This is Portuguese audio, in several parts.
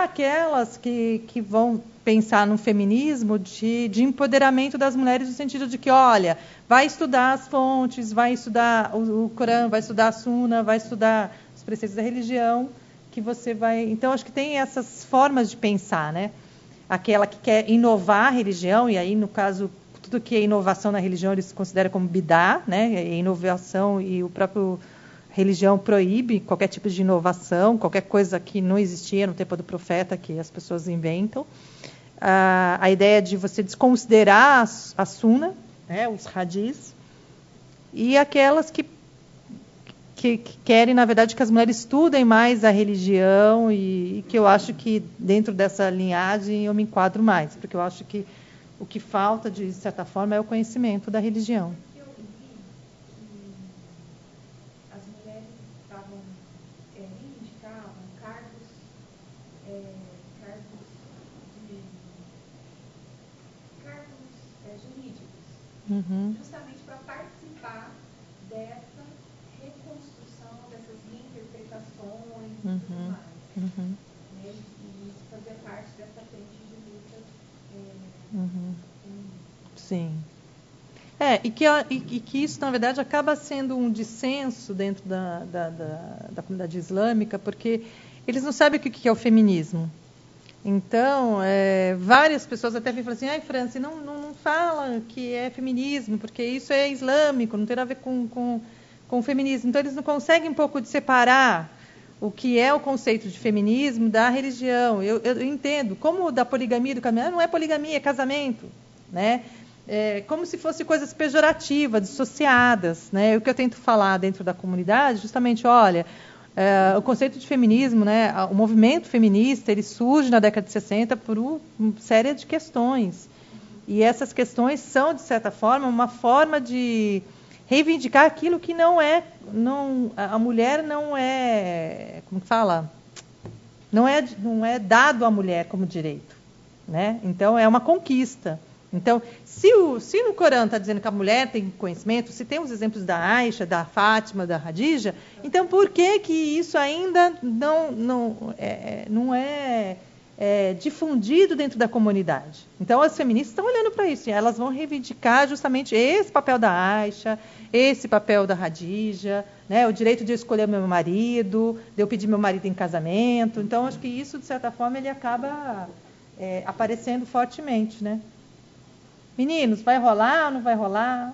há aquelas que vão pensar no feminismo de empoderamento das mulheres, no sentido de que, olha, vai estudar as fontes, vai estudar o Corão, vai estudar a Suna, vai estudar os preceitos da religião, que você vai... Então, acho que tem essas formas de pensar, né? Aquela que quer inovar a religião, e aí, no caso, tudo que é inovação na religião, eles consideram como bidá, né? É inovação, e o próprio religião proíbe qualquer tipo de inovação, qualquer coisa que não existia no tempo do profeta, que as pessoas inventam. A ideia de você desconsiderar a Suna, né, os hadis, e aquelas que querem, na verdade, que as mulheres estudem mais a religião, e que eu acho que dentro dessa linhagem eu me enquadro mais, porque eu acho que o que falta, de certa forma, é o conhecimento da religião. Eu vi que as mulheres estavam reivindicavam cargos jurídicos, justamente para participar dessa reconstrução, dessas reinterpretações e tudo mais. Né? E isso fazia parte dessa frente de luta feminista. Sim. E que isso, na verdade, acaba sendo um dissenso dentro da comunidade islâmica, porque eles não sabem o que é o feminismo. Então, várias pessoas até vêm e falam assim, ai, Franci, não fala que é feminismo, porque isso é islâmico, não tem nada a ver com o feminismo. Então, eles não conseguem um pouco de separar o que é o conceito de feminismo da religião. Eu entendo, como da poligamia do casamento, não é poligamia, é casamento, né? Como se fossem coisas pejorativas, dissociadas, né? O que eu tento falar dentro da comunidade, justamente, olha, o conceito de feminismo, né? O movimento feminista, ele surge na década de 60 por uma série de questões. E essas questões são, de certa forma, uma forma de reivindicar aquilo que a mulher não é, como fala? Não é dado à mulher como direito, né? Então, é uma conquista. Então, se no Corão está dizendo que a mulher tem conhecimento, se tem os exemplos da Aisha, da Fátima, da Hadija, então por que isso ainda não é difundido dentro da comunidade? Então, as feministas estão olhando para isso, e elas vão reivindicar justamente esse papel da Aisha, esse papel da Hadija, né, o direito de eu escolher meu marido, de eu pedir meu marido em casamento. Então, acho que isso, de certa forma, ele acaba aparecendo fortemente, né? Meninos, vai rolar ou não vai rolar?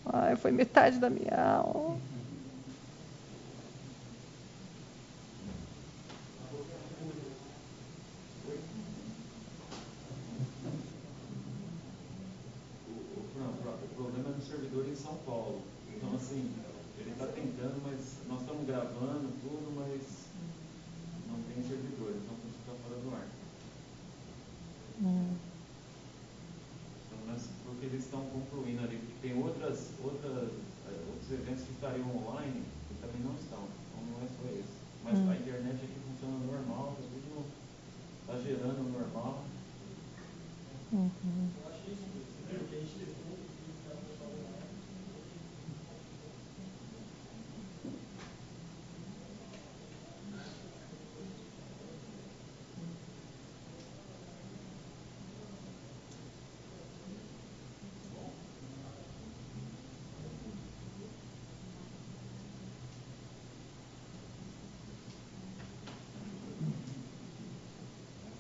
Ai, foi metade da minha aula. O problema é do servidor em São Paulo. Então, assim, ele está tentando, mas nós estamos gravando tudo, mas não tem servidor, então está fora do ar. Porque eles estão concluindo ali, porque tem outros eventos que estariam online e também não estão, então não é só esse. Mas a internet aqui funciona normal, está gerando normal. Eu acho isso, porque a gente testou e está funcionando online.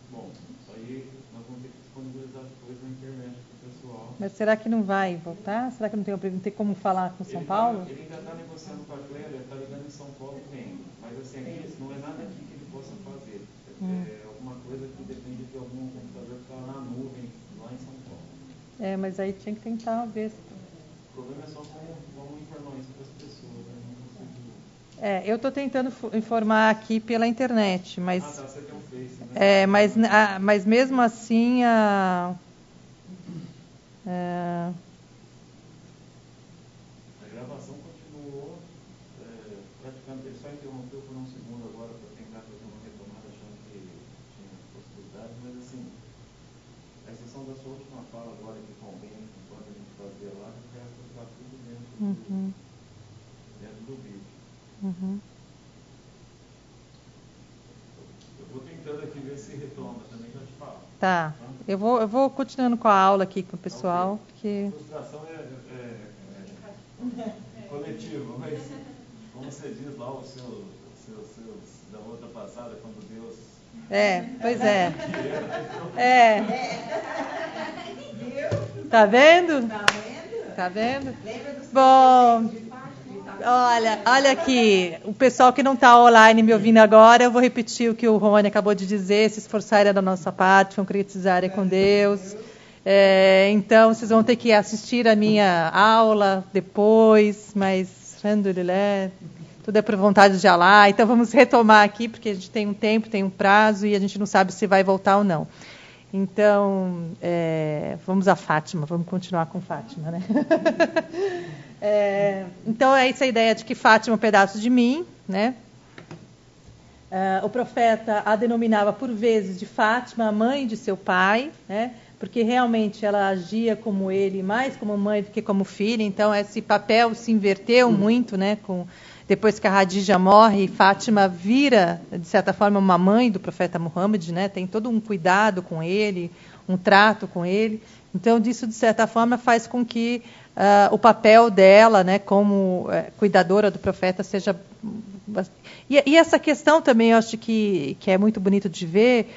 Bom, isso aí nós vamos ter que disponibilizar depois na internet para o pessoal. Mas será que não vai voltar? Será que não tem como falar com São Paulo? Ele ainda está negociando com a Clélia, ele está ligando em São Paulo tem. Mas assim, isso não é nada aqui que ele possa fazer. É alguma coisa que depende de algum computador que está na nuvem, lá em São Paulo. Mas aí tinha que tentar ver. O problema é só como informar isso para as pessoas, né? Não consigo. Eu estou tentando informar aqui pela internet, mas... Ah, tá, você tem um Face, né? Mas mesmo assim, A gravação continuou, praticamente, ele só interrompeu por um segundo agora para tentar fazer uma retomada, achando que tinha possibilidade, mas assim, a exceção da sua última fala agora que convém, enquanto a gente fazia lá, o resto está tudo dentro do vídeo. ver se retoma também, que eu te falo. Tá. Eu vou continuando com a aula aqui com o pessoal. Porque... Frustração é coletivo, mas como você diz lá, os seus da outra passada, quando Deus... Pois é. Tá vendo? Tá vendo? Bom, olha aqui, o pessoal que não está online me ouvindo agora, eu vou repetir o que o Rony acabou de dizer, se esforçarem da nossa parte, concretizarem com Deus. Então, vocês vão ter que assistir a minha aula depois, mas, alhamdulillah, tudo é por vontade de Allah. Então, vamos retomar aqui, porque a gente tem um tempo, tem um prazo, e a gente não sabe se vai voltar ou não. Então, vamos a Fátima, vamos continuar com Fátima, né? Então, é essa a ideia de que Fátima é um pedaço de mim, né? O profeta a denominava por vezes de Fátima, a mãe de seu pai, né? Porque realmente ela agia como ele, mais como mãe do que como filha. Então, esse papel se inverteu muito, né? Depois que a Hadija morre, Fátima vira, de certa forma, uma mãe do profeta Muhammad, né? Tem todo um cuidado com ele, um trato com ele. Então, disso, de certa forma, faz com que o papel dela, né, como cuidadora do profeta, seja... E essa questão também, eu acho que é muito bonito de ver,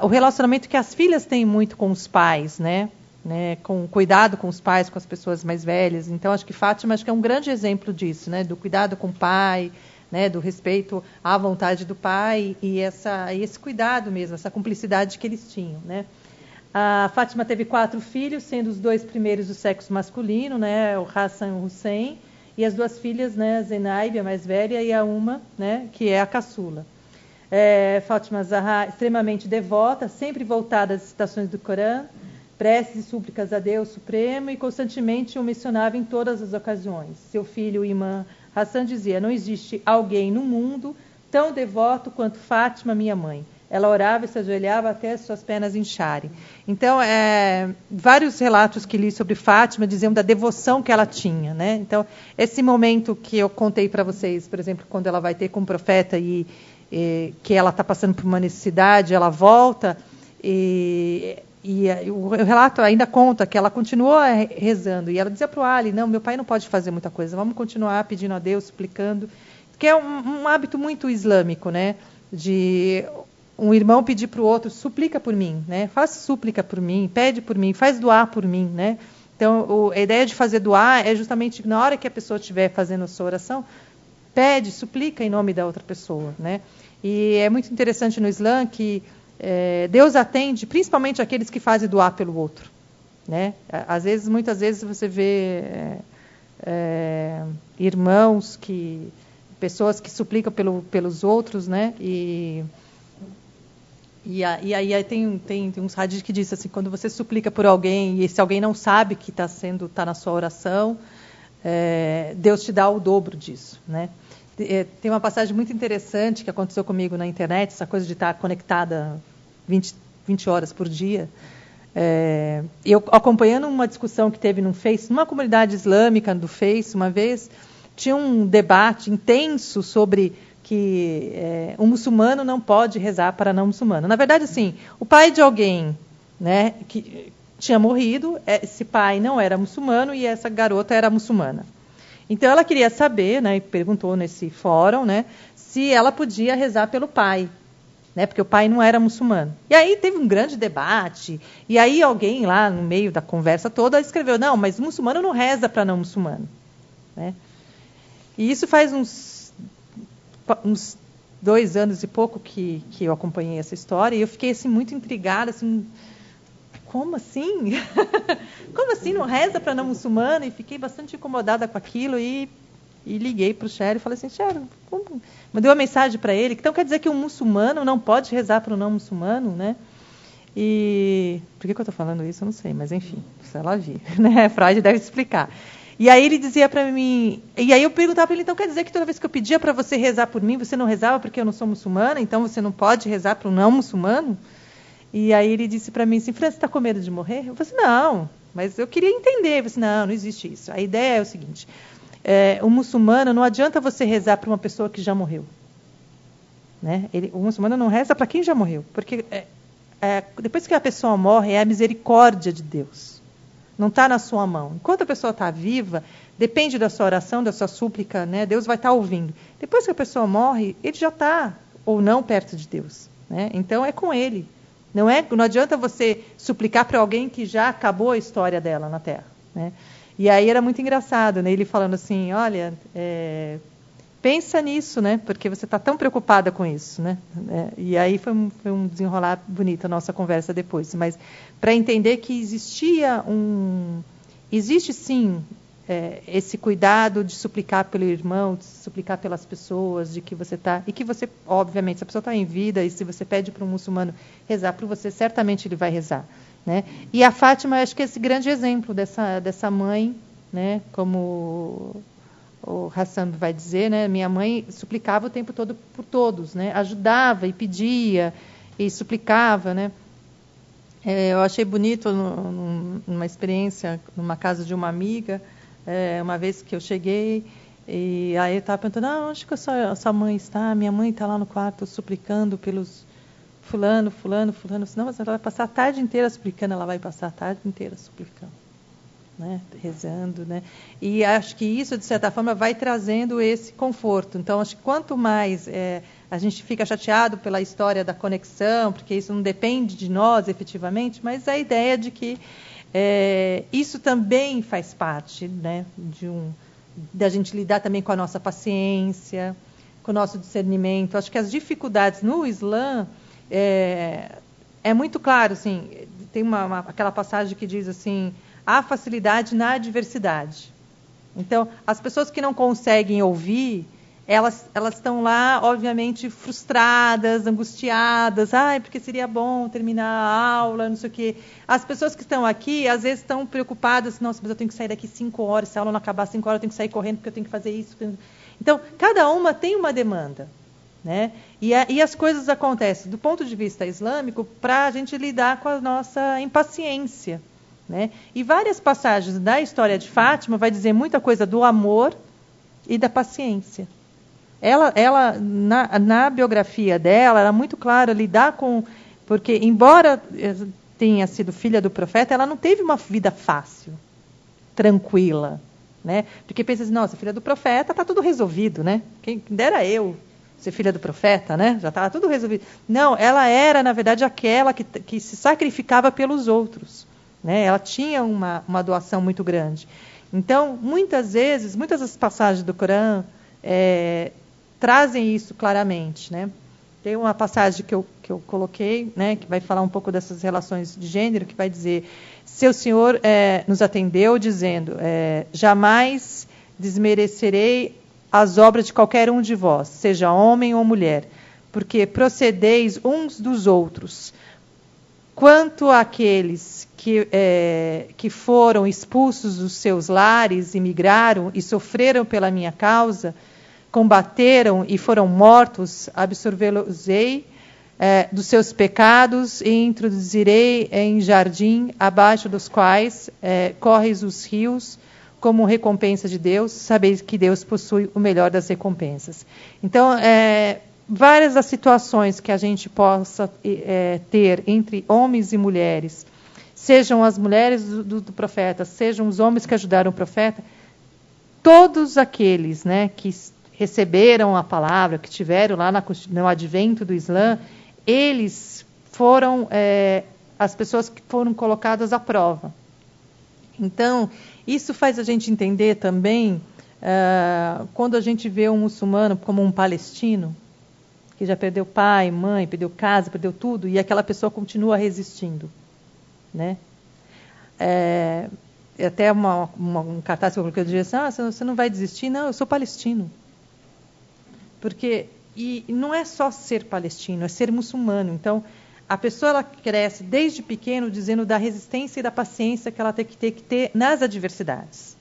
o relacionamento que as filhas têm muito com os pais, né? Com cuidado com os pais, com as pessoas mais velhas. Então, acho que Fátima é um grande exemplo disso, né? Do cuidado com o pai, né? Do respeito à vontade do pai e esse cuidado mesmo, essa cumplicidade que eles tinham, né? A Fátima teve 4 filhos, sendo os 2 primeiros do sexo masculino, né? O Hassan e o Hussein, e as 2 filhas, né? A Zenaib, a mais velha, e a Uma, né? Que é a caçula. Fátima Zahra, extremamente devota, sempre voltada às citações do Corão, preces e súplicas a Deus Supremo, e constantemente o mencionava em todas as ocasiões. Seu filho, o imã Hassan, dizia: não existe alguém no mundo tão devoto quanto Fátima, minha mãe. Ela orava e se ajoelhava até suas pernas incharem. Então, vários relatos que li sobre Fátima diziam da devoção que ela tinha, né? Então, esse momento que eu contei para vocês, por exemplo, quando ela vai ter com o profeta e que ela está passando por uma necessidade, ela volta e o relato ainda conta que ela continuou rezando e ela dizia para o Ali: não, meu pai não pode fazer muita coisa, vamos continuar pedindo a Deus, suplicando, que é um hábito muito islâmico, né? De um irmão pedir para o outro: suplica por mim, né? Faça súplica por mim, pede por mim, faz doar por mim, né? Então, a ideia de fazer doar é justamente na hora que a pessoa estiver fazendo a sua oração, pede, suplica em nome da outra pessoa, né? E é muito interessante no Islã que Deus atende principalmente aqueles que fazem doar pelo outro, né? Muitas vezes você vê irmãos pessoas que suplicam pelos outros, né? E aí tem uns hadiths que diz assim: quando você suplica por alguém e esse alguém não sabe que está na sua oração, Deus te dá o dobro disso, né? Tem uma passagem muito interessante que aconteceu comigo na internet, essa coisa de estar conectada 20 horas por dia. Eu acompanhando uma discussão que teve no Face, numa comunidade islâmica do Face, uma vez, tinha um debate intenso sobre que um muçulmano não pode rezar para não muçulmano. Na verdade, assim, o pai de alguém, né, que tinha morrido, esse pai não era muçulmano e essa garota era muçulmana. Então, ela queria saber, né, e perguntou nesse fórum, né, se ela podia rezar pelo pai, né, porque o pai não era muçulmano. E aí teve um grande debate, e aí alguém lá no meio da conversa toda escreveu: não, mas muçulmano não reza para não muçulmano, né? E isso faz uns 2 anos e pouco que eu acompanhei essa história, e eu fiquei assim, muito intrigada, assim, como assim? Como assim não reza para não muçulmano? E fiquei bastante incomodada com aquilo e liguei para o Sher e falei assim: Sher, mandei uma mensagem para ele, então quer dizer que um muçulmano não pode rezar para o não muçulmano, né? E por que eu estou falando isso? Eu não sei, mas enfim, se ela vir, né? Freud deve explicar. E aí ele dizia para mim, e aí eu perguntava para ele: então quer dizer que toda vez que eu pedia para você rezar por mim, você não rezava porque eu não sou muçulmana, então você não pode rezar para o não muçulmano? E aí ele disse para mim assim: Fran, você está com medo de morrer? Eu falei assim: não, mas eu queria entender. Eu falei assim: não existe isso. A ideia é o seguinte: o muçulmano, não adianta você rezar para uma pessoa que já morreu. né? O muçulmano não reza para quem já morreu, porque depois que a pessoa morre, é a misericórdia de Deus. Não está na sua mão. Enquanto a pessoa está viva, depende da sua oração, da sua súplica, né? Deus vai estar ouvindo. Depois que a pessoa morre, ele já está ou não perto de Deus, né? Então é com ele. Não adianta você suplicar para alguém que já acabou a história dela na Terra, né? E aí era muito engraçado, né? Ele falando assim, olha, pensa nisso, né? Porque você está tão preocupada com isso, né? E aí foi um desenrolar bonito a nossa conversa depois. Mas para entender que existe sim esse cuidado de suplicar pelo irmão, de suplicar pelas pessoas, de que você está... E que você, obviamente, se a pessoa está em vida e se você pede para um muçulmano rezar por você, certamente ele vai rezar, né? E a Fátima, acho que é esse grande exemplo dessa mãe, né? Como o Hassan vai dizer, né? Minha mãe suplicava o tempo todo por todos, né? Ajudava e pedia e suplicava, né? Eu achei bonito numa experiência numa casa de uma amiga, uma vez que eu cheguei e aí eu estava perguntando, onde que a sua mãe está? Minha mãe está lá no quarto suplicando pelos fulano. Não, mas ela vai passar a tarde inteira suplicando, ela vai passar a tarde inteira suplicando, né? Rezando, né? E acho que isso, de certa forma, vai trazendo esse conforto. Então, acho que quanto mais a gente fica chateado pela história da conexão, porque isso não depende de nós, efetivamente, mas a ideia de que isso também faz parte, né, da gente lidar também com a nossa paciência, com o nosso discernimento. Acho que as dificuldades no Islã é muito claro, assim, tem aquela passagem que diz assim, há facilidade na adversidade. Então, as pessoas que não conseguem ouvir, elas estão lá, obviamente, frustradas, angustiadas. Porque seria bom terminar a aula, não sei o quê. As pessoas que estão aqui, às vezes, estão preocupadas. Nossa, mas eu tenho que sair daqui 5 horas. Se a aula não acabar 5 horas, eu tenho que sair correndo porque eu tenho que fazer isso. Então, cada uma tem uma demanda, né? E as coisas acontecem, do ponto de vista islâmico, para a gente lidar com a nossa impaciência, né? E várias passagens da história de Fátima vai dizer muita coisa do amor e da paciência. Ela na biografia dela, era muito clara lidar com... Porque, embora tenha sido filha do profeta, ela não teve uma vida fácil, tranquila, né? Porque pensa assim, nossa, filha do profeta, está tudo resolvido, né? Quem dera eu ser filha do profeta, né? Já estava tudo resolvido. Não, ela era, na verdade, aquela que se sacrificava pelos outros, né? Ela tinha uma doação muito grande. Então, muitas das passagens do Corão trazem isso claramente, né? Tem uma passagem que eu coloquei, né, que vai falar um pouco dessas relações de gênero, que vai dizer, seu Senhor nos atendeu dizendo, jamais desmerecerei as obras de qualquer um de vós, seja homem ou mulher, porque procedeis uns dos outros. Quanto àqueles que foram expulsos dos seus lares, emigraram e sofreram pela minha causa, combateram e foram mortos, absorvê-los-ei dos seus pecados e introduzirei em jardim, abaixo dos quais correm os rios, como recompensa de Deus. Sabeis que Deus possui o melhor das recompensas. Então, várias das situações que a gente possa ter entre homens e mulheres, sejam as mulheres do profeta, sejam os homens que ajudaram o profeta, todos aqueles, né, que receberam a palavra, que tiveram lá no advento do Islã, eles foram as pessoas que foram colocadas à prova. Então, isso faz a gente entender também, quando a gente vê um muçulmano como um palestino, que já perdeu pai, mãe, perdeu casa, perdeu tudo, e aquela pessoa continua resistindo, né? Até um cartaz que eu coloquei, eu dizia assim, você não vai desistir? Não, eu sou palestino. E não é só ser palestino, é ser muçulmano. Então, a pessoa ela cresce desde pequeno dizendo da resistência e da paciência que ela tem que ter nas adversidades.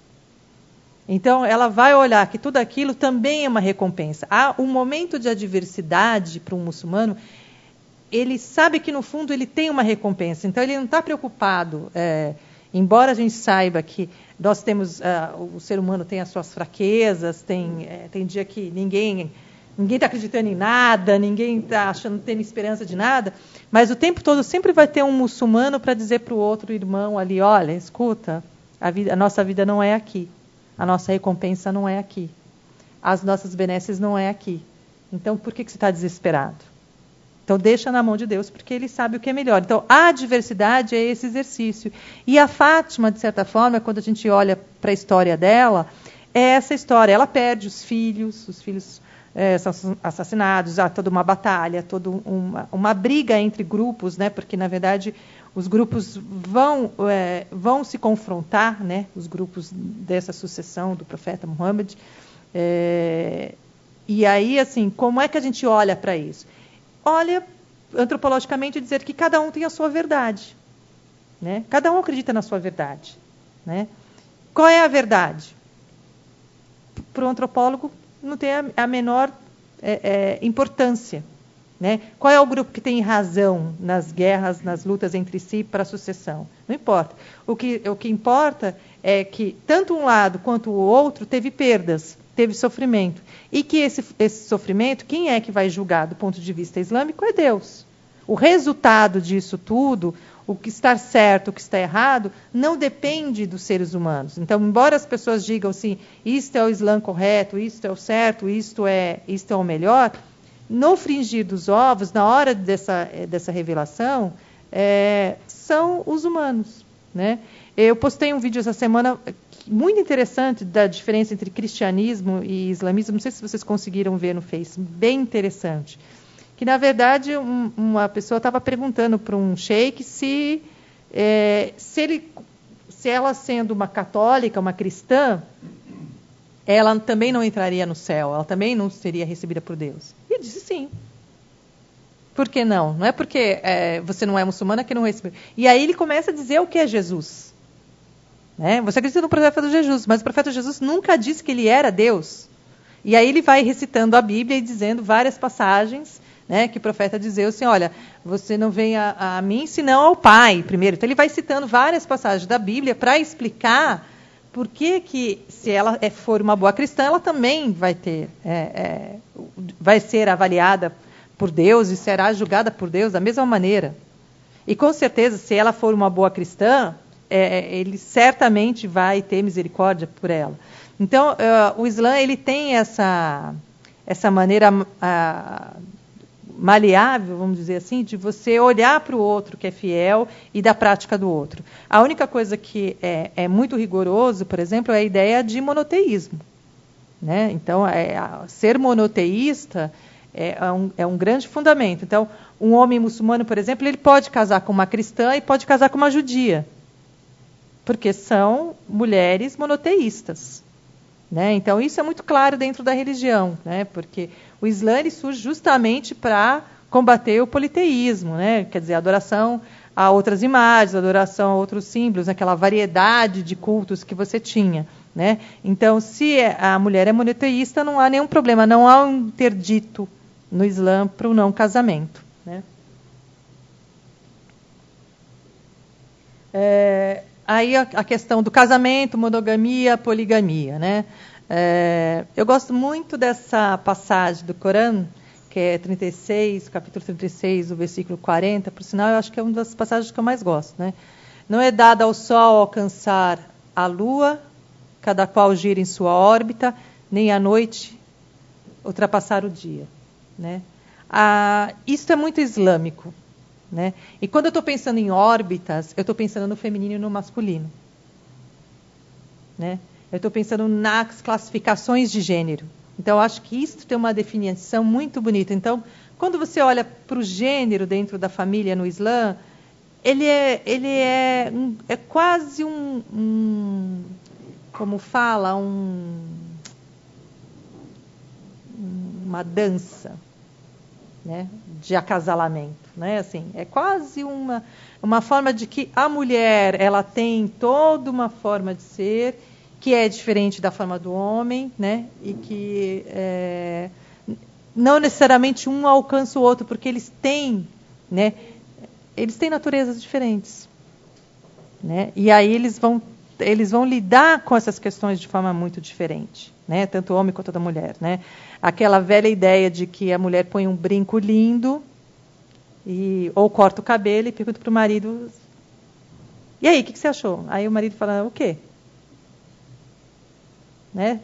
Então, ela vai olhar que tudo aquilo também é uma recompensa. Há um momento de adversidade para um muçulmano, ele sabe que no fundo ele tem uma recompensa. Então, ele não está preocupado, embora a gente saiba que nós temos, o ser humano tem as suas fraquezas, tem dia que ninguém ninguém está acreditando em nada, ninguém está tendo esperança de nada, mas o tempo todo sempre vai ter um muçulmano para dizer para o outro irmão ali, olha, escuta, a nossa vida não é aqui, a nossa recompensa não é aqui, as nossas benesses não é aqui. Então, por que você está desesperado? Então, deixa na mão de Deus, porque Ele sabe o que é melhor. Então, a diversidade é esse exercício. E a Fátima, de certa forma, quando a gente olha para a história dela, é essa história. Ela perde os filhos são assassinados, há toda uma batalha, toda uma briga entre grupos, né? Porque, na verdade, os grupos vão se confrontar, né? Os grupos dessa sucessão do profeta Muhammad. E aí, assim, como é que a gente olha para isso? Olha, antropologicamente, dizer que cada um tem a sua verdade. Né? Cada um acredita na sua verdade. Né? Qual é a verdade? Para o antropólogo, não tem a menor importância. Né? Qual é o grupo que tem razão nas guerras, nas lutas entre si para a sucessão? Não importa. O que importa é que tanto um lado quanto o outro teve perdas, teve sofrimento. E que esse sofrimento, quem é que vai julgar do ponto de vista islâmico? É Deus. O resultado disso tudo, o que está certo, o que está errado, não depende dos seres humanos. Então, embora as pessoas digam assim, isto é o Islã correto, isto é o certo, isto é o melhor, no frigir dos ovos, na hora dessa revelação, são os humanos. Né? Eu postei um vídeo essa semana muito interessante da diferença entre cristianismo e islamismo. Não sei se vocês conseguiram ver no Face. Bem interessante. Que, na verdade, uma pessoa estava perguntando para um sheik se ela, sendo uma católica, uma cristã, ela também não entraria no céu, ela também não seria recebida por Deus. E ele disse sim. Por que não? Não é porque você não é muçulmana que não recebe. E aí ele começa a dizer o que é Jesus. Né? Você acredita no profeta Jesus, mas o profeta Jesus nunca disse que ele era Deus. E aí ele vai recitando a Bíblia e dizendo várias passagens, né, que o profeta dizia assim, olha, você não vem a mim senão ao Pai primeiro. Então ele vai citando várias passagens da Bíblia para explicar por que se ela for uma boa cristã, ela também vai ser avaliada por Deus e será julgada por Deus da mesma maneira. E com certeza, se ela for uma boa cristã, ele certamente vai ter misericórdia por ela. Então, o Islã ele tem essa maneira maleável, vamos dizer assim, de você olhar para o outro que é fiel e da prática do outro. A única coisa que é muito rigoroso, por exemplo, é a ideia de monoteísmo. Né? Então, ser monoteísta é um grande fundamento. Então, um homem muçulmano, por exemplo, ele pode casar com uma cristã e pode casar com uma judia. Porque são mulheres monoteístas. Né? Então, isso é muito claro dentro da religião, né? Porque o Islã ele surge justamente para combater o politeísmo, né? Quer dizer, a adoração a outras imagens, a adoração a outros símbolos, aquela variedade de cultos que você tinha. Né? Então, se a mulher é monoteísta, não há nenhum problema, não há um interdito no Islã para o não casamento. Né? Aí a questão do casamento, monogamia, poligamia. Né? Eu gosto muito dessa passagem do Corão, que é 36, capítulo 36, o versículo 40. Por sinal, eu acho que é uma das passagens que eu mais gosto. Né? Não é dado ao sol alcançar a lua, cada qual gira em sua órbita, nem à noite ultrapassar o dia. Né? Isso é muito islâmico. Né? E quando eu estou pensando em órbitas, eu estou pensando no feminino e no masculino. Né? Eu estou pensando nas classificações de gênero. Então, eu acho que isso tem uma definição muito bonita. Então, quando você olha para o gênero dentro da família no Islã, ele é quase como fala, uma dança, né, de acasalamento, né? Assim, é quase uma forma de que a mulher ela tem toda uma forma de ser que é diferente da forma do homem, né? E que não necessariamente um alcança o outro, porque eles têm, né? Eles têm naturezas diferentes, né? E aí eles vão eles vão lidar com essas questões de forma muito diferente, né? Tanto o homem quanto a mulher, né? Aquela velha ideia de que a mulher põe um brinco lindo ou corta o cabelo e pergunta para o marido: e aí, o que você achou? Aí o marido fala: o quê? Né?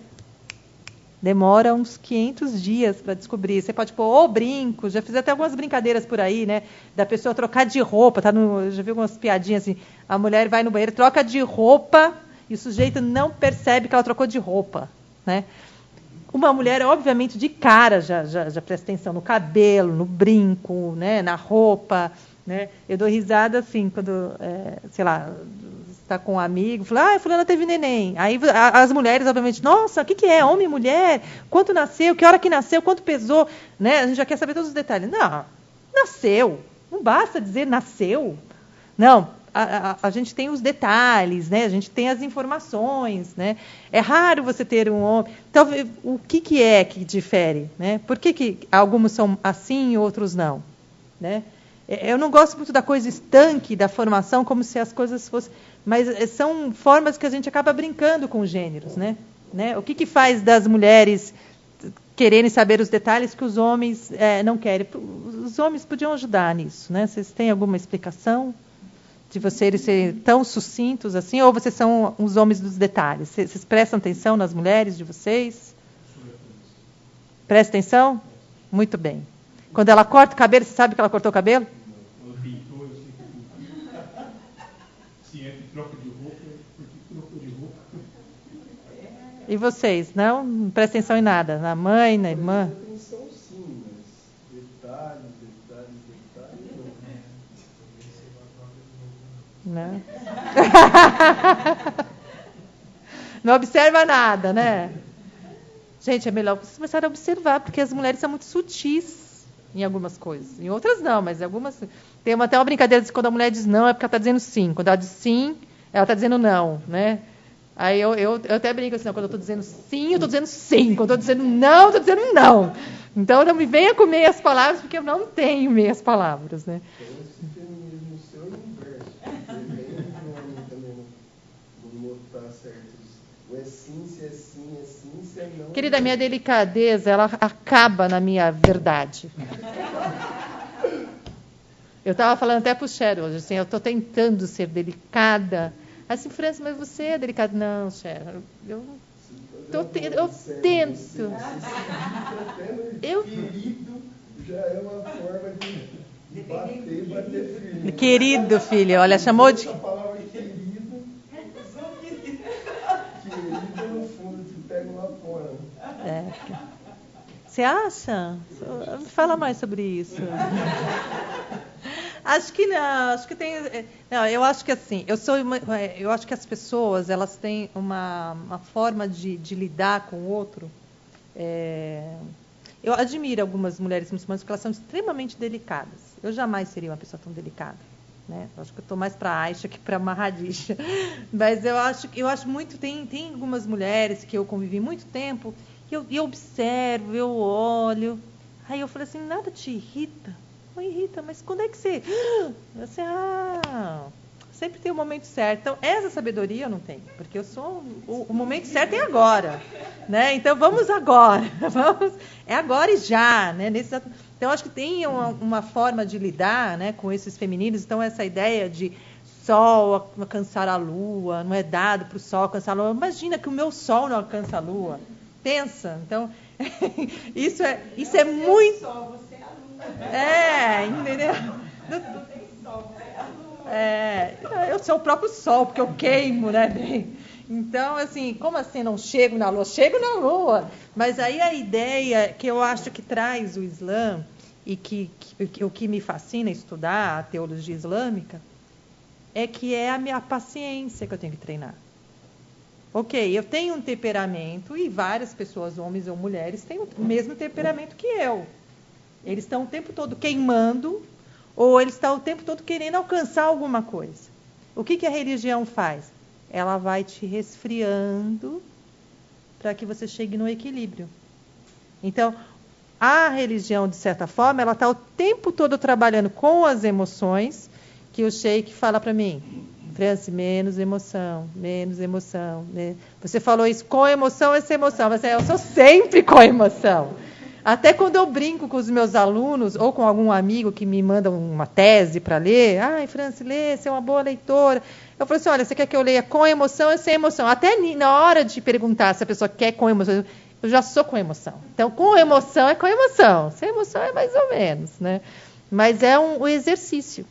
Demora uns 500 dias para descobrir. Você pode pôr o brinco, já fiz até algumas brincadeiras por aí, né? Da pessoa trocar de roupa, já vi algumas piadinhas assim, a mulher vai no banheiro, troca de roupa, e o sujeito não percebe que ela trocou de roupa, né? Uma mulher, obviamente, de cara já presta atenção no cabelo, no brinco, né? Na roupa, né? Eu dou risada assim, quando, sei lá, está com um amigo, fala: fulana teve neném. Aí as mulheres, obviamente: nossa, o que é? Homem, mulher? Quanto nasceu? Que hora que nasceu? Quanto pesou? Né? A gente já quer saber todos os detalhes. Não, nasceu. Não basta dizer nasceu. Não, a gente tem os detalhes, né? A gente tem as informações, né? É raro você ter um homem. Então, o que é que difere? Né? Por que alguns são assim e outros não? Né? Eu não gosto muito da coisa estanque, da formação, como se as coisas fossem... Mas são formas que a gente acaba brincando com os gêneros, né? O que faz das mulheres quererem saber os detalhes que os homens não querem? Os homens podiam ajudar nisso, né? Vocês têm alguma explicação de vocês serem tão sucintos assim? Ou vocês são os homens dos detalhes? Vocês prestam atenção nas mulheres de vocês? Presta atenção? Muito bem. Quando ela corta o cabelo, você sabe que ela cortou o cabelo? Quando pintou, eu sei que pintou. Se é que troca de roupa, porque trocou de roupa. E vocês, não prestem atenção em nada? Na mãe, na irmã? Atenção sim, mas detalhes, não. Não observa nada, né? Gente, é melhor vocês começarem a observar, porque as mulheres são muito sutis em algumas coisas. Em outras não, mas em algumas... Tem até uma brincadeira de quando a mulher diz não, é porque ela está dizendo sim. Quando ela diz sim, ela está dizendo não, né? Aí eu até brinco assim, quando eu estou dizendo sim, eu estou dizendo sim. Quando eu estou dizendo não, eu estou dizendo não. Então, não me venha com meias palavras, porque eu não tenho meias palavras, né? Então, esse feminismo no seu inverso. Depende do homem também não notar certos... O é sim, se é sim, se é não... Querida, minha delicadeza, ela acaba na minha verdade. Eu estava falando até para o Cheryl hoje, assim, eu estou tentando ser delicada. Assim, França, mas você é delicada? Não, Cheryl, eu tento. Querido já é uma forma de bater firme. Querido, filho, olha, chamou de... Essa palavra querido, no fundo, te pega lá fora. Você acha? Fala mais sobre isso. Acho que não, acho que tem... Não, eu acho que assim, eu acho que as pessoas, elas têm uma forma de lidar com o outro. Eu admiro algumas mulheres muçulmanas porque elas são extremamente delicadas. Eu jamais seria uma pessoa tão delicada, né? Eu acho que eu estou mais para a Aisha que para a Mahadisha. Mas eu acho muito... Tem algumas mulheres que eu convivi muito tempo, e eu observo, eu olho. Aí eu falei assim, nada te irrita? Não irrita, mas quando é que você... Você, sempre tem o momento certo. Então, essa sabedoria eu não tenho, porque eu sou... O momento certo é agora, né? Então, vamos agora. É agora e já, né? Então, acho que tem uma forma de lidar, né, com esses femininos. Então, essa ideia de sol alcançar a lua, não é dado para o sol alcançar a lua. Imagina que o meu sol não alcança a lua. Pensa. Então, isso é muito... Você é a lua. Entendeu? Não tem sol, você é a lua. Eu sou o próprio sol, porque eu queimo, né, bem? Então, assim, como assim não chego na lua? Chego na lua. Mas aí a ideia que eu acho que traz o Islã, e o que me fascina estudar a teologia islâmica, é que é a minha paciência que eu tenho que treinar. Ok, eu tenho um temperamento, e várias pessoas, homens ou mulheres, têm o mesmo temperamento que eu. Eles estão o tempo todo queimando, ou eles estão o tempo todo querendo alcançar alguma coisa. O que a religião faz? Ela vai te resfriando para que você chegue no equilíbrio. Então, a religião, de certa forma, ela está o tempo todo trabalhando com as emoções, que o sheik fala para mim, Franci, menos emoção, menos emoção. Você falou isso com emoção ou sem emoção? Mas eu sou sempre com emoção. Até quando eu brinco com os meus alunos, ou com algum amigo que me manda uma tese para ler, ai, Franci, lê, você é uma boa leitora. Eu falo assim, olha, você quer que eu leia com emoção ou sem emoção? Até na hora de perguntar se a pessoa quer com emoção, eu já sou com emoção. Então, com emoção é com emoção. Sem emoção é mais ou menos, né? Mas é um exercício.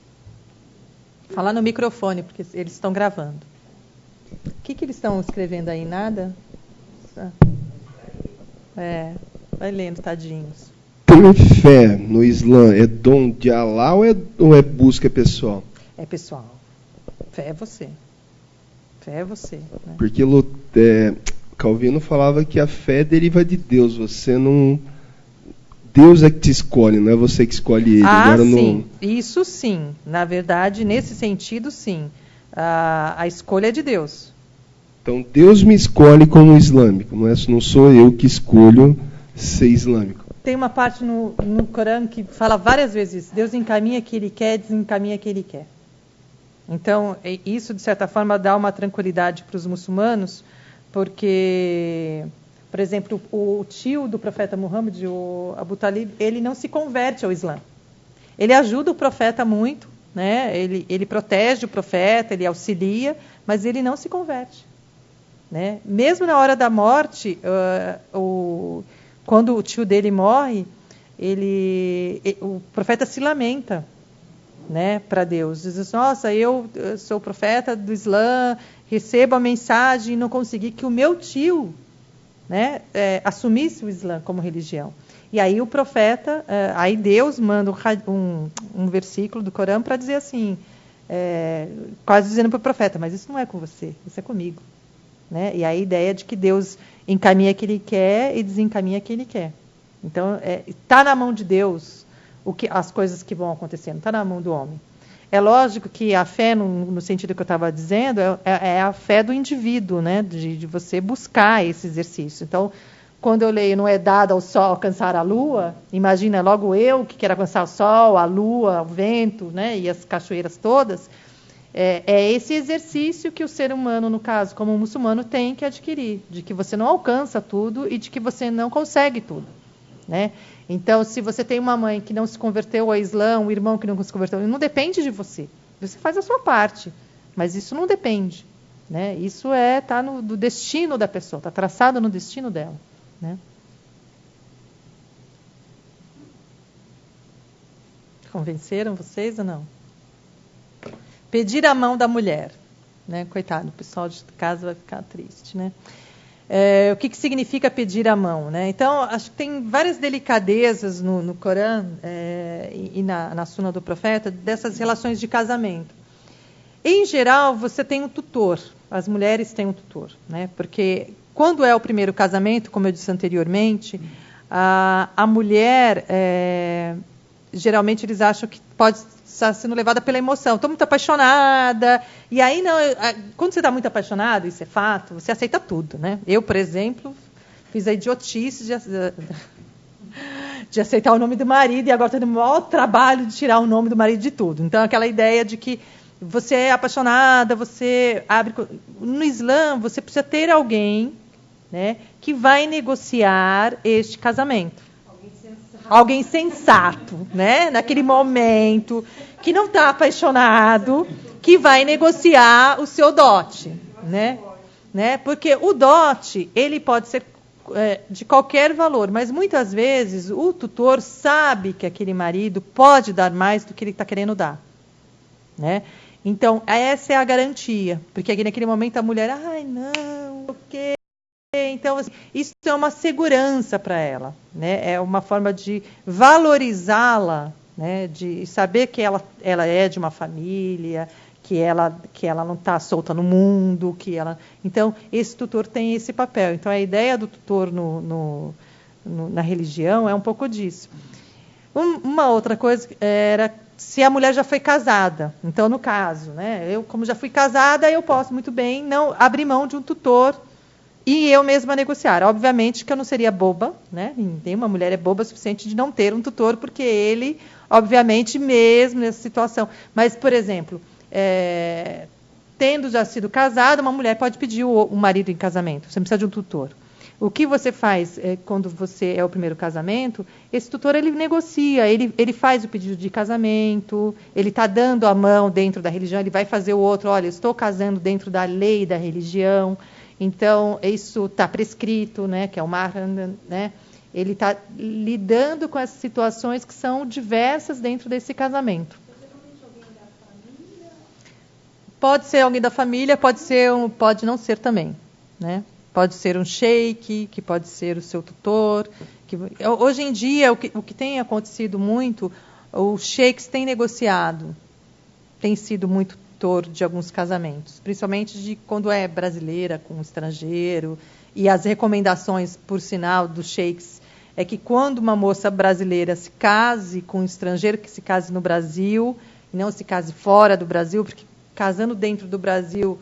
Falar no microfone, porque eles estão gravando. O que eles estão escrevendo aí? Nada? Vai lendo, tadinhos. Ter fé no Islã é dom de Alá ou é busca pessoal? É pessoal. Fé é você. Fé é você. Né? Porque Calvino falava que a fé deriva de Deus. Você não... Deus é que te escolhe, não é você que escolhe ele. Agora, sim. Isso sim. Na verdade, nesse sentido, sim. A escolha é de Deus. Então, Deus me escolhe como islâmico. Não sou eu que escolho ser islâmico. Tem uma parte no Corão que fala várias vezes, Deus encaminha que Ele quer, desencaminha que Ele quer. Então, isso, de certa forma, dá uma tranquilidade para os muçulmanos, porque, por exemplo, o tio do profeta Muhammad, o Abu Talib, ele não se converte ao Islã. Ele ajuda o profeta muito, né? Ele protege o profeta, ele auxilia, mas ele não se converte. Né? Mesmo na hora da morte, quando o tio dele morre, o profeta se lamenta, né, para Deus. Diz assim, nossa, eu sou profeta do Islã, recebo a mensagem e não consegui que o meu tio, né, assumisse o Islã como religião. E aí o profeta, aí Deus manda um versículo do Corão para dizer assim, quase dizendo para o profeta, mas isso não é com você, isso é comigo. Né? E a ideia de que Deus encaminha que Ele quer e desencaminha que Ele quer. Então, está na mão de Deus as coisas que vão acontecendo, está na mão do homem. É lógico que a fé, no sentido que eu estava dizendo, é a fé do indivíduo, né? De você buscar esse exercício. Então, quando eu leio não é dado ao sol alcançar a lua, imagina logo eu que quero alcançar o sol, a lua, o vento, né? E as cachoeiras todas. É esse exercício que o ser humano, no caso, como muçulmano, tem que adquirir, de que você não alcança tudo e de que você não consegue tudo. Né? Então, se você tem uma mãe que não se converteu ao Islã, um irmão que não se converteu, não depende de você. Você faz a sua parte, mas isso não depende. Né? Isso está no destino da pessoa, está traçado no destino dela. Né? Convenceram vocês ou não? Pedir a mão da mulher. Né? Coitado, o pessoal de casa vai ficar triste. Né? O que significa pedir a mão? Né? Então, acho que tem várias delicadezas no Corão e na Suna do Profeta dessas relações de casamento. Em geral, você tem um tutor. As mulheres têm um tutor. Né? Porque quando é o primeiro casamento, como eu disse anteriormente, a mulher, geralmente eles acham que pode estar sendo levada pela emoção. Estou muito apaixonada. E aí, quando você está muito apaixonado, isso é fato, você aceita tudo. Né? Eu, por exemplo, fiz a idiotice de aceitar o nome do marido e agora estou tendo o maior trabalho de tirar o nome do marido de tudo. Então, aquela ideia de que você é apaixonada, você abre... No Islã, você precisa ter alguém, né, que vai negociar este casamento. Alguém sensato, né? Naquele momento, que não está apaixonado, que vai negociar o seu dote. Né? Porque o dote, ele pode ser de qualquer valor, mas muitas vezes o tutor sabe que aquele marido pode dar mais do que ele está querendo dar. Né? Então, essa é a garantia. Porque aqui naquele momento a mulher, ai não, o quê? Então, assim, isso é uma segurança para ela, né? É uma forma de valorizá-la, né? De saber que ela é de uma família, que ela não está solta no mundo, que ela... Então, esse tutor tem esse papel. Então, a ideia do tutor na religião é um pouco disso. Uma outra coisa era se a mulher já foi casada. Então, no caso, né? Eu, como já fui casada, eu posso muito bem não abrir mão de um tutor e eu mesma negociar. Obviamente que eu não seria boba, né? Nenhuma mulher é boba o suficiente de não ter um tutor, porque ele, obviamente, mesmo nessa situação. Mas, por exemplo, tendo já sido casada, uma mulher pode pedir o marido em casamento. Você não precisa de um tutor. O que você faz quando você é o primeiro casamento? Esse tutor, ele negocia, ele faz o pedido de casamento, ele está dando a mão dentro da religião, ele vai fazer o outro, olha, eu estou casando dentro da lei da religião, então isso está prescrito, né, que é o mahram, né? Ele está lidando com essas situações que são diversas dentro desse casamento. Pode ser alguém da família, pode não ser também, né? Pode ser um sheik, que pode ser o seu tutor. Hoje em dia, o que tem acontecido muito, os sheiks têm negociado, tem sido muito tutor de alguns casamentos, principalmente de quando é brasileira com um estrangeiro, e as recomendações, por sinal, dos sheiks, é que quando uma moça brasileira se case com um estrangeiro, que se case no Brasil, e não se case fora do Brasil, porque casando dentro do Brasil,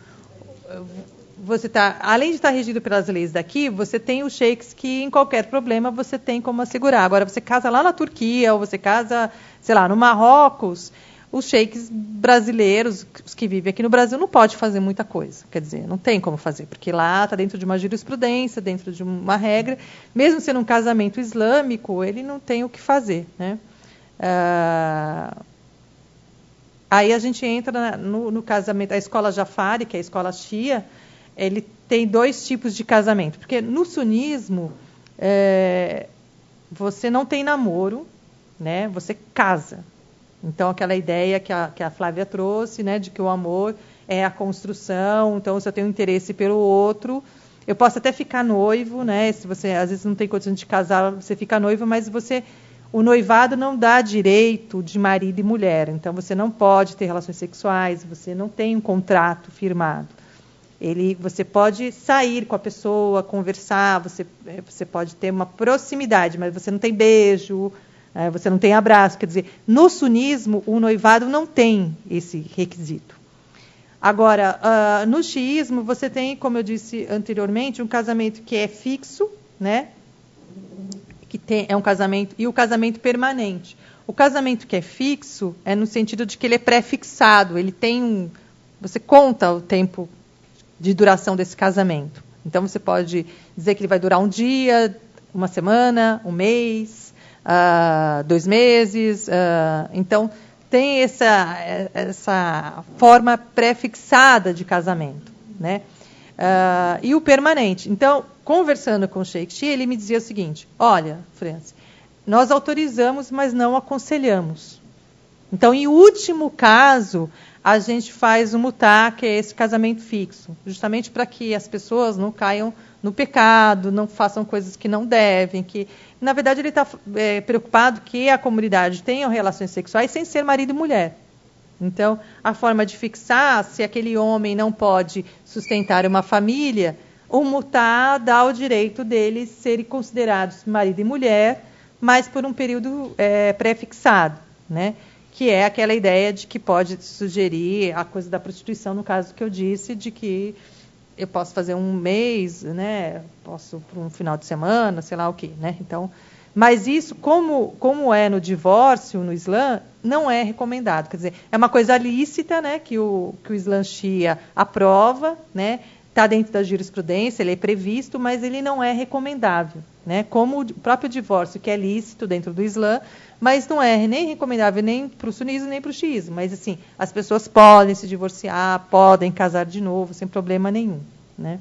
você além de estar regido pelas leis daqui, você tem os sheiks que, em qualquer problema, você tem como assegurar. Agora, você casa lá na Turquia, ou você casa, sei lá, no Marrocos, os sheiks brasileiros, os que vivem aqui no Brasil, não pode fazer muita coisa. Quer dizer, não tem como fazer, porque lá está dentro de uma jurisprudência, dentro de uma regra. Mesmo sendo um casamento islâmico, ele não tem o que fazer, né? Aí a gente entra no casamento, a escola Jafari, que é a escola Shia, ele tem 2 tipos de casamento. Porque no sunismo, você não tem namoro, né? Você casa. Então, aquela ideia que a Flávia trouxe, né, de que o amor é a construção, então se eu tenho interesse pelo outro, eu posso até ficar noivo, né? Se você às vezes não tem condição de casar, você fica noivo, mas o noivado não dá direito de marido e mulher, então você não pode ter relações sexuais, você não tem um contrato firmado. Você pode sair com a pessoa, conversar, você pode ter uma proximidade, mas você não tem beijo, você não tem abraço. Quer dizer, no sunismo, o noivado não tem esse requisito. Agora, no xiismo, você tem, como eu disse anteriormente, um casamento que é fixo, né? É um casamento, e o casamento permanente. O casamento que é fixo é no sentido de que ele é pré-fixado, ele tem você conta o tempo de duração desse casamento. Então, você pode dizer que ele vai durar um dia, uma semana, um mês, 2 meses. Então, tem essa forma pré-fixada de casamento, né? E o permanente. Então, conversando com o Sheikh Shia, ele me dizia o seguinte: olha, Franci, nós autorizamos, mas não aconselhamos. Então, em último caso, a gente faz o mutá, que é esse casamento fixo, justamente para que as pessoas não caiam no pecado, não façam coisas que não devem, que, na verdade, ele está preocupado que a comunidade tenha relações sexuais sem ser marido e mulher. Então, a forma de fixar, se aquele homem não pode sustentar uma família, o mutá dá o direito deles serem considerados marido e mulher, mas por um período pré-fixado, né? Que é aquela ideia de que pode sugerir a coisa da prostituição, no caso que eu disse, de que eu posso fazer um mês, né? Posso por um final de semana, sei lá o quê, né? Então, mas isso, como é no divórcio, no Islã, não é recomendado. Quer dizer, é uma coisa lícita, né? Que o Islã Shia aprova, né? Está dentro da jurisprudência, ele é previsto, mas ele não é recomendável, né? Como o próprio divórcio, que é lícito dentro do Islã, mas não é nem recomendável nem para o sunismo nem para o xiismo. Mas, assim, as pessoas podem se divorciar, podem casar de novo, sem problema nenhum, né?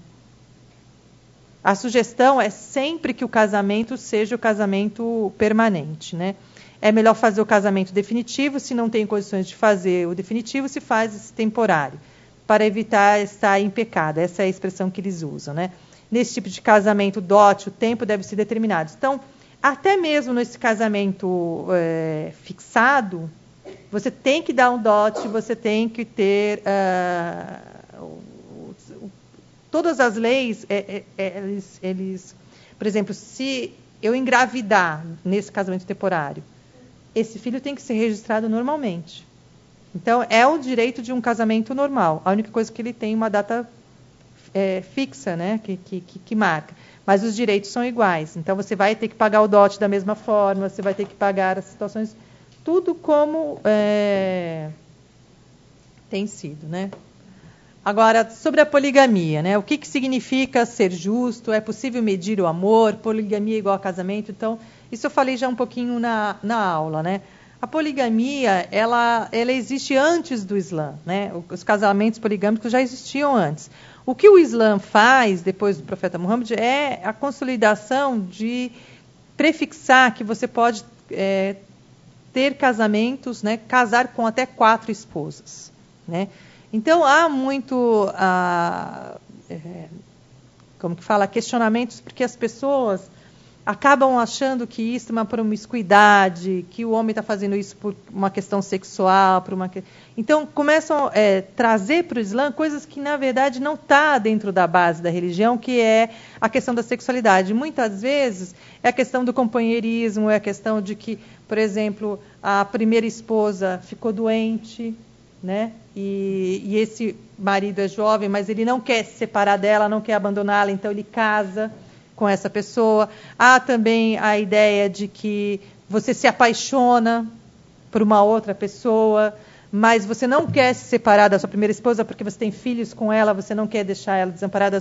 A sugestão é sempre que o casamento seja o casamento permanente, né? É melhor fazer o casamento definitivo, se não tem condições de fazer o definitivo, se faz esse temporário, para evitar estar em pecado. Essa é a expressão que eles usam, né? Nesse tipo de casamento, dote, o tempo deve ser determinado. Então, até mesmo nesse casamento fixado, você tem que dar um dote, você tem que ter... todas as leis, eles... Por exemplo, se eu engravidar nesse casamento temporário, esse filho tem que ser registrado normalmente. Então, é o direito de um casamento normal. A única coisa que ele tem uma data fixa, né, que marca. Mas os direitos são iguais. Então, você vai ter que pagar o dote da mesma forma, você vai ter que pagar as situações, tudo como tem sido, né? Agora, sobre a poligamia, né? O que significa ser justo? É possível medir o amor? Poligamia é igual a casamento? Então, isso eu falei já um pouquinho na aula, né? A poligamia, ela existe antes do Islã, né? Os casamentos poligâmicos já existiam antes. O que o Islã faz, depois do profeta Muhammad, é a consolidação de prefixar que você pode ter casamentos, né? Casar com até 4 esposas, né? Então, há muito, questionamentos, porque as pessoas acabam achando que isso é uma promiscuidade, que o homem está fazendo isso por uma questão sexual. Então, começam a trazer para o Islã coisas que, na verdade, não está dentro da base da religião, que é a questão da sexualidade. Muitas vezes, é a questão do companheirismo, é a questão de que, por exemplo, a primeira esposa ficou doente, né? E esse marido é jovem, mas ele não quer se separar dela, não quer abandoná-la, então ele casa com essa pessoa. Há também a ideia de que você se apaixona por uma outra pessoa, mas você não quer se separar da sua primeira esposa porque você tem filhos com ela, você não quer deixar ela desamparada,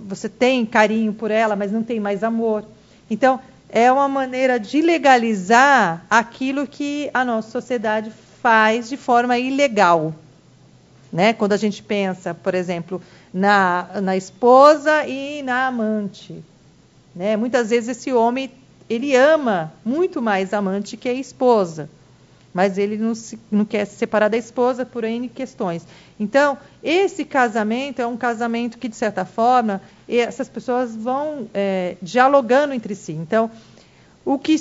você tem carinho por ela, mas não tem mais amor. Então, é uma maneira de legalizar aquilo que a nossa sociedade faz de forma ilegal, né? Quando a gente pensa, por exemplo, na esposa e na amante, né? Muitas vezes esse homem, ele ama muito mais a amante que a esposa, mas ele não quer se separar da esposa por N questões. Então, esse casamento é um casamento que, de certa forma, essas pessoas vão dialogando entre si. Então, o que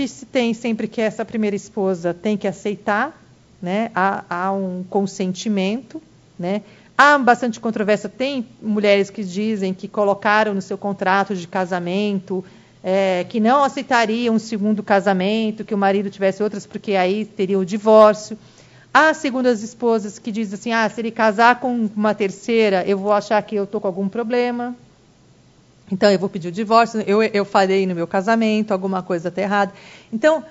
se tem sempre que essa primeira esposa tem que aceitar, né? Há um consentimento, né? Há bastante controvérsia. Tem mulheres que dizem que colocaram no seu contrato de casamento que não aceitariam um segundo casamento, que o marido tivesse outras, porque aí teria o divórcio. Há segundas esposas que dizem assim, se ele casar com uma terceira, eu vou achar que eu estou com algum problema, então eu vou pedir o divórcio, eu falhei no meu casamento, alguma coisa está errada. Então,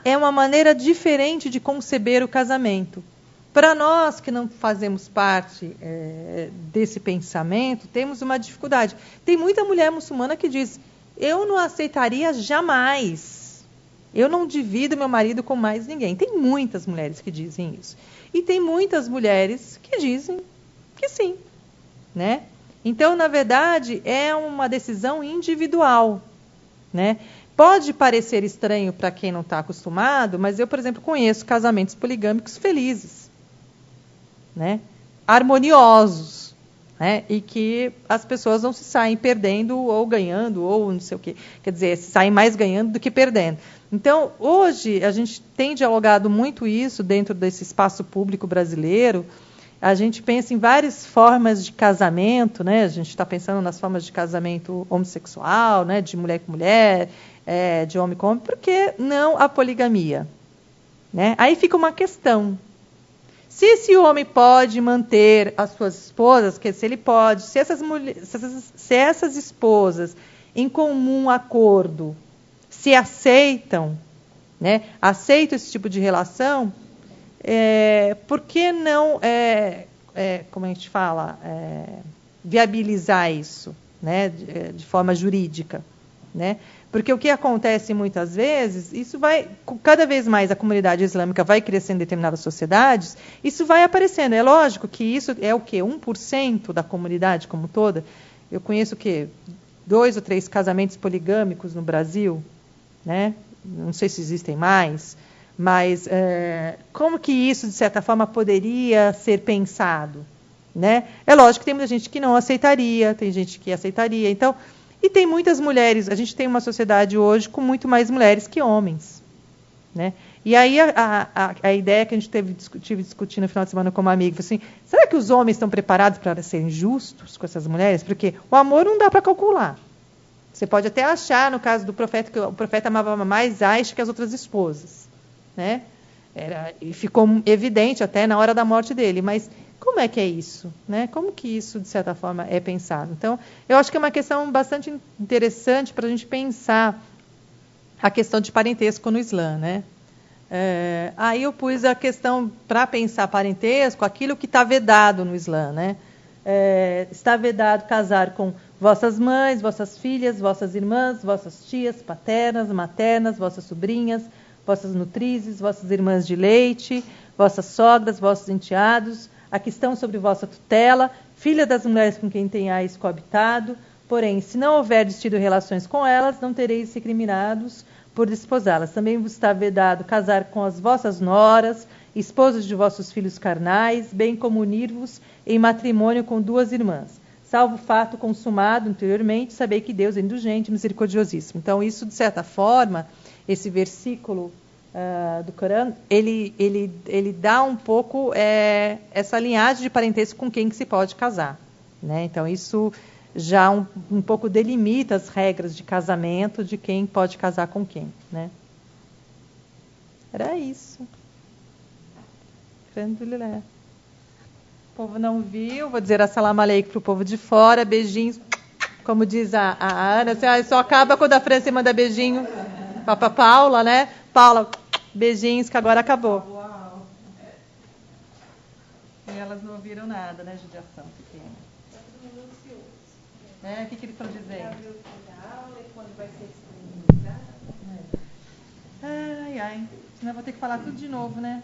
é uma maneira diferente de conceber o casamento. Para nós que não fazemos parte desse pensamento, temos uma dificuldade. Tem muita mulher muçulmana que diz, eu não aceitaria jamais, eu não divido meu marido com mais ninguém. Tem muitas mulheres que dizem isso. E tem muitas mulheres que dizem que sim, né? Então, na verdade, é uma decisão individual, né? Pode parecer estranho para quem não está acostumado, mas eu, por exemplo, conheço casamentos poligâmicos felizes, né? Harmoniosos, né? E que as pessoas não se saem perdendo ou ganhando, ou não sei o quê. Quer dizer, se saem mais ganhando do que perdendo. Então, hoje, a gente tem dialogado muito isso dentro desse espaço público brasileiro. A gente pensa em várias formas de casamento, né? A gente está pensando nas formas de casamento homossexual, né? De mulher com mulher, de homem com homem. Por que não a poligamia? Né? Aí fica uma questão. Se esse homem pode manter as suas esposas, que se ele pode, se essas esposas, em comum acordo, se aceitam, né? Aceitam esse tipo de relação, por que não, como a gente fala, viabilizar isso, né? De forma jurídica, né? Porque o que acontece muitas vezes, isso vai, cada vez mais a comunidade islâmica vai crescendo em determinadas sociedades, isso vai aparecendo. É lógico que isso é o quê? 1% da comunidade como toda. Eu conheço o quê? 2 ou 3 casamentos poligâmicos no Brasil, né? Não sei se existem mais, mas como que isso, de certa forma, poderia ser pensado, né? É lógico que tem muita gente que não aceitaria, tem gente que aceitaria. Então, e tem muitas mulheres, a gente tem uma sociedade hoje com muito mais mulheres que homens, né? E aí a ideia que a gente tive discutindo no final de semana como amigo, assim, será que os homens estão preparados para serem justos com essas mulheres? Porque o amor não dá para calcular. Você pode até achar, no caso do profeta, que o profeta amava mais Aisha que as outras esposas, né? E ficou evidente até na hora da morte dele, mas como é que é isso? Né? Como que isso, de certa forma, é pensado? Então, eu acho que é uma questão bastante interessante para a gente pensar a questão de parentesco no Islã, né? Aí eu pus a questão, para pensar parentesco, aquilo que está vedado no Islã, né? Está vedado casar com vossas mães, vossas filhas, vossas irmãs, vossas tias, paternas, maternas, vossas sobrinhas, vossas nutrizes, vossas irmãs de leite, vossas sogras, vossos enteados, a que estão sobre vossa tutela, filha das mulheres com quem tenhais coabitado. Porém, se não houverdes tido relações com elas, não tereis recriminados por desposá-las. Também vos está vedado casar com as vossas noras, esposas de vossos filhos carnais, bem como unir-vos em matrimônio com 2 irmãs. Salvo o fato consumado anteriormente, sabei que Deus é indulgente e misericordiosíssimo. Então, isso, de certa forma, esse versículo do Corão, ele dá um pouco essa linhagem de parentesco com quem que se pode casar, né? Então, isso já um pouco delimita as regras de casamento, de quem pode casar com quem, né? Era isso. O povo não viu, vou dizer assalamu alaikum para o povo de fora, beijinhos, como diz a Ana, só acaba quando a França manda beijinho para Paula, né? Paula, beijinhos, que agora acabou. Uau. E elas não ouviram nada, né, judiação pequena. Está todo mundo ansioso. O que eles estão dizendo? Abre o fim da aula e quando vai ser disponibilizado. Ai, senão eu vou ter que falar tudo de novo, né?